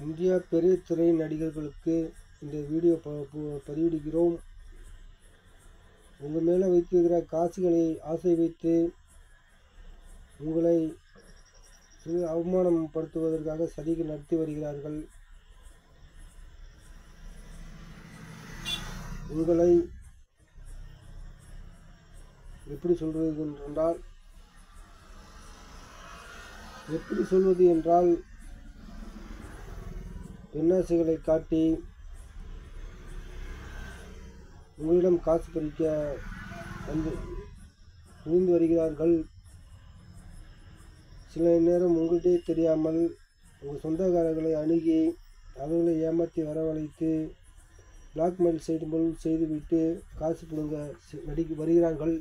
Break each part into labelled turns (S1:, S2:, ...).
S1: India பெரிய திரை நடிகர்களுக்கு இந்த வீடியோ பதிவிடுகிறோம். உங்கள் மேலே வைத்திருக்கிற காசுகளை ஆசை வைத்து உங்களை அவமானப்படுத்துவதற்காக சதிகள் நடத்தி வருகிறார்கள். உங்களை எப்படி சொல்வது என்றால் பெண்ணாசைகளை காட்டி உங்களிடம் காசு பறிக்க துணிந்து வருகிறார்கள். சில நேரம் உங்கள்கிட்டே தெரியாமல் உங்கள் சொந்தக்காரர்களை அணுகி அவர்களை ஏமாற்றி வரவழைத்து பிளாக்மெயில் செய்துவிட்டு காசு பிடுங்க வருகிறார்கள்.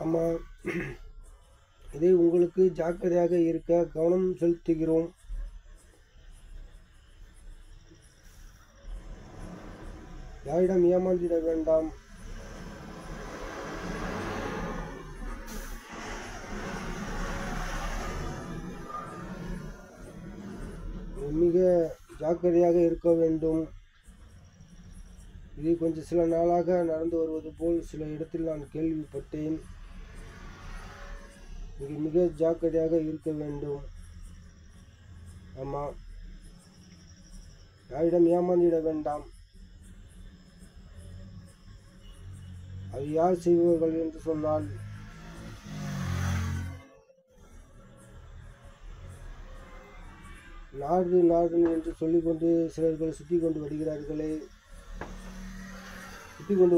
S1: ஆமாம், இதை உங்களுக்கு ஜாக்கிரதையாக இருக்க கவனம் செலுத்துகிறோம். யாரிடம் ஏமாந்திட வேண்டாம். மிக ஜாக்கிரதையாக இருக்க வேண்டும். இது கொஞ்சம் சில நாளாக நடந்து வருவது போல் சில இடத்தில் நான் கேள்விப்பட்டேன். மிக ஜாக்கிரதையாக இருக்க வேண்டும். ஆமாம், யாரிடம் ஏமாந்திட வேண்டாம். அது யார் செய்வார்கள் என்று சொன்னால் நாடு என்று சொல்லிக்கொண்டு சிலர்கள் சுற்றி கொண்டு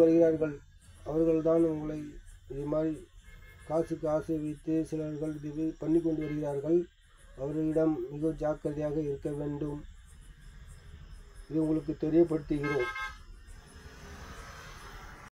S1: வருகிறார்கள். அவர்கள்தான் உங்களை இது மாதிரி காசுக்கு ஆசை வைத்து சிலர்கள் இது பண்ணி கொண்டு வருகிறார்கள். அவர்களிடம் மிக ஜாக்கிரதையாக இருக்க வேண்டும். இது உங்களுக்கு தெரியப்படுத்துகிறோம்.